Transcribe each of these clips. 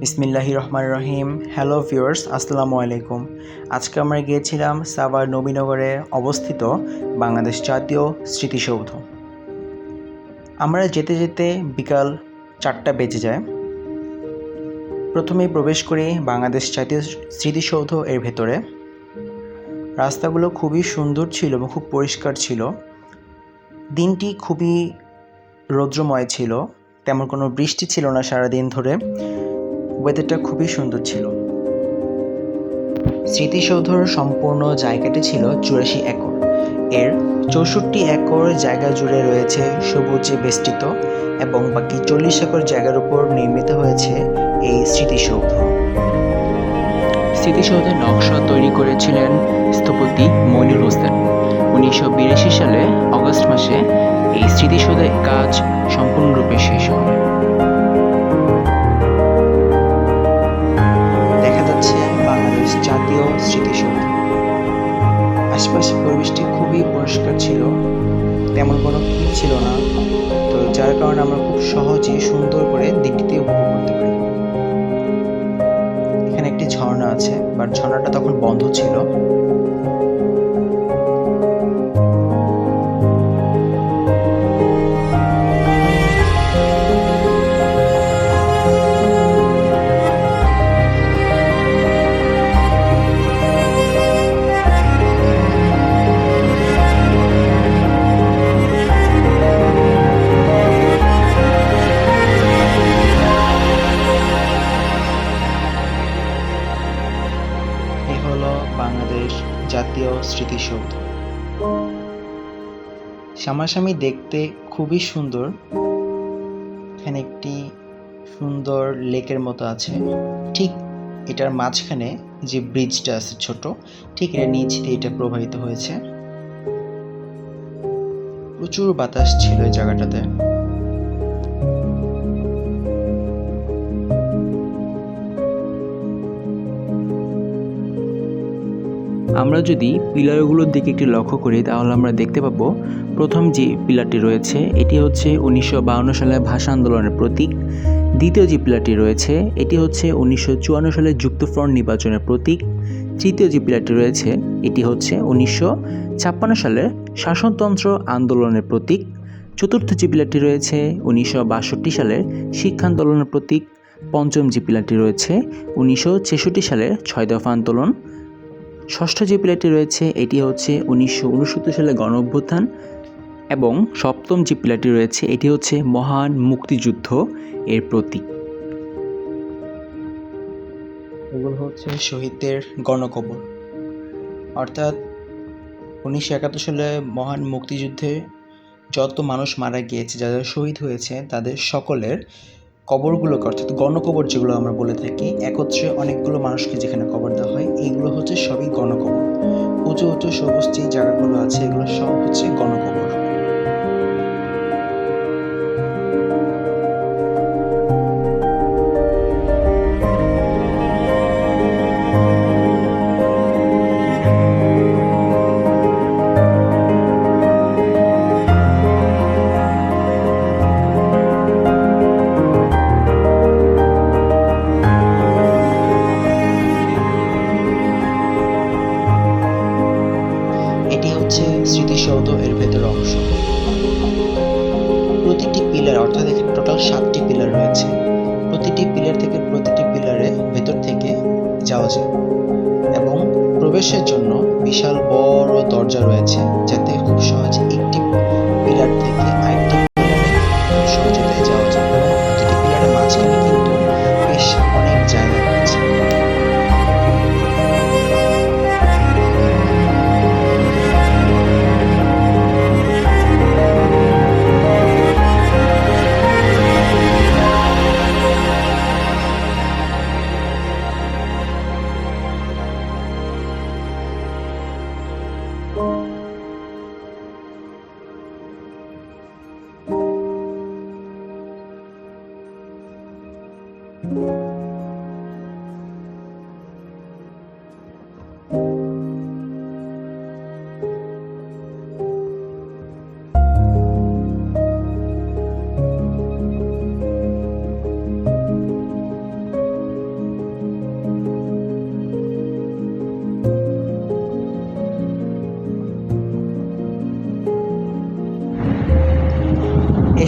বিসমিল্লাহির রহমানির রহিম। Hello viewers, আসসালামু আলাইকুম। আজকে আমরা গিয়েছিলাম সাভার নবীনগরে অবস্থিত বাংলাদেশ জাতীয় স্মৃতিসৌধ। আমরা যেতে যেতে বিকাল 4টা বেজে যায়। প্রথমেই প্রবেশ করি বাংলাদেশ জাতীয় স্মৃতিসৌধ এর ভেতরে। রাস্তাগুলো খুবই সুন্দর ছিল এবং খুব পরিষ্কার ছিল। দিনটি খুবই রৌদ্রময় ছিল, তেমন কোনো বৃষ্টি ছিল না সারাদিন ধরে। ওয়েদারটা খুবই সুন্দর ছিল। স্মৃতিসৌধর সম্পূর্ণ জায়গাটি ছিল 84 একর। এর 64 একর জায়গা জুড়ে রয়েছে সবুজে বেষ্টিত এবং বাকি 40 একর জায়গার উপর নির্মিত হয়েছে এই স্মৃতিসৌধ। স্মৃতিসৌধের নকশা তৈরি করেছিলেন স্থপতি মইনুল হোসেন। 1982 সালে অগস্ট মাসে এই স্মৃতিসৌধের কাজ সম্পূর্ণরূপে শেষ হয়। দেখা যাচ্ছে বাংলাদেশ জাতীয় স্মৃতিসৌধ। আশপাশের পরিবেশটি খুবই পরিষ্কার ছিল, তেমন কোনো ভিড় ছিল না, তো যার কারণে আমরা খুব সহজেই সুন্দর করে দিনটিতে উপভোগ করতে পারি। এখানে একটি ঝর্ণা আছে, বাট ঝর্ণাটা তখন বন্ধ ছিল। এই হলো বাংলাদেশ জাতীয় স্মৃতিসৌধ। সামনাসামনি দেখতে খুবই সুন্দর। এখানে একটি সুন্দর লেকের মতো আছে, ঠিক এটার মাঝখানে যে ব্রিজটা আছে ছোট, ঠিক এর নিচ দিয়ে এটা প্রবাহিত হয়েছে। প্রচুর বাতাস ছিল এই জায়গাটাতে। আমরা যদি পিলারগুলোর দিকে একটু লক্ষ্য করি তাহলে আমরা দেখতে পাবো প্রথম যে পিলারটি রয়েছে এটি হচ্ছে 1952 সালে ভাষা আন্দোলনের প্রতীক। দ্বিতীয় যে পিলারটি রয়েছে এটি হচ্ছে 1954 সালে যুক্তফ্রন্ট নির্বাচনের প্রতীক। তৃতীয় যে পিলারটি রয়েছে এটি হচ্ছে 1956 সালের শাসনতন্ত্র আন্দোলনের প্রতীক। চতুর্থ যে পিলারটি রয়েছে 1962 সালের শিক্ষা আন্দোলনের প্রতীক। পঞ্চম যে পিলারটি রয়েছে 1966 সালের 6 দফা আন্দোলন। ষষ্ঠ যে পিলারটি রয়েছে এটি হচ্ছে 1969 সালে গণ অভ্যুত্থান এবং সপ্তম যে পিলারটি রয়েছে এটি হচ্ছে মহান মুক্তিযুদ্ধ এর প্রতীক। এগুলো হচ্ছে শহীদদের গণকবর, অর্থাৎ 1971 সালে মহান মুক্তিযুদ্ধে যত মানুষ মারা গিয়েছে, যারা শহীদ হয়েছে, তাদের সকলের কবরগুলোকে, অর্থাৎ গণকবর যেগুলো আমরা বলে থাকি, একত্রে অনেকগুলো মানুষকে যেখানে কবর দেওয়া হয়, এইগুলো হচ্ছে সবই গণকবর। উঁচু উঁচু সবুজ যে জায়গাগুলো আছে এগুলো সব হচ্ছে গণকবর। এটি হচ্ছে স্মৃতিসৌধ এর ভেতরের অংশ। প্রতিটি পিলার, অর্থাৎ এখানে টোটাল 7টি পিলার রয়েছে। প্রতিটি পিলার থেকে প্রতিটি পিলারে ভেতর থেকে যাওয়া যায় এবং প্রবেশের জন্য বিশাল বড় দরজা রয়েছে, যাতে খুব সহজে একটি পিলার থেকে আরেকটি পিলারে খুব সহজে যাওয়া যায়। এবং প্রতিটি পিলারের মাঝখানে কিন্তু বেশ অনেক জায়গা রয়েছে।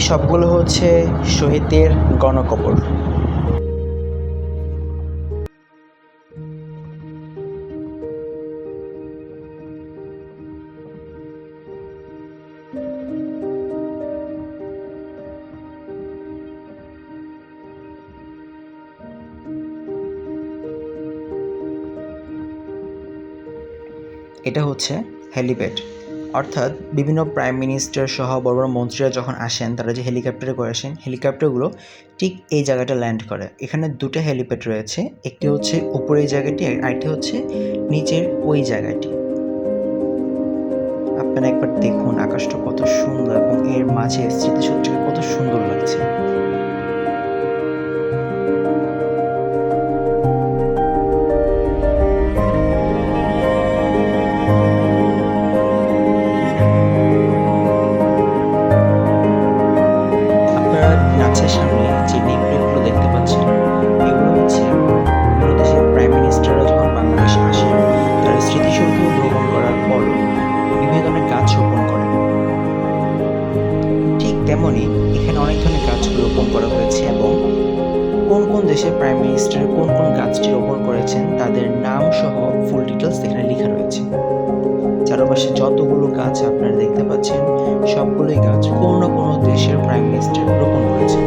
সবগুলো হচ্ছে শহীদদের গণকবর। এটা হচ্ছে হেলিপ্যাড, অর্থাৎ বিভিন্ন প্রাইম মিনিস্টার সহ বড় বড় মন্ত্রীরা যখন আসেন তারা যে হেলিকপ্টারে করে আসেন, হেলিকপ্টারগুলো ঠিক এই জায়গাটা ল্যান্ড করে। এখানে দুটো হেলিপ্যাড রয়েছে, একটি হচ্ছে উপরে এই জায়গাটি, আরেকটি হচ্ছে নিচের ওই জায়গাটি। আপনারা একবার দেখুন আকাশটা কত সুন্দর এবং এর মাঝে স্মৃতিসৌধটাকে কত সুন্দর লাগছে। আপনারা নাচের সামনে যে নেম প্লেটগুলো দেখতে পাচ্ছেন, এগুলো হচ্ছে বিভিন্ন দেশের প্রাইম মিনিস্টাররা যখন বাংলাদেশে আসেন তারা স্মৃতিসৌধ ভ্রমণ করার পর বিভিন্ন ধরনের গাছ রোপণ করেন। ঠিক তেমনই এখানে অনেক ধরনের গাছ রোপণ করা হয়েছে এবং কোন কোন দেশের প্রাইম মিনিস্টার কোন কোন গাছটি রোপণ করেছেন তাদের নাম সহ ফুল ডিটেলস এখানে লেখা রয়েছে। চারপাশে যতগুলো গাছ আপনারা দেখতে পাচ্ছেন সবগুলোই গাছ কোনো না কোনো দেশের প্রাইম মিনিস্টার রোপণ করেছেন।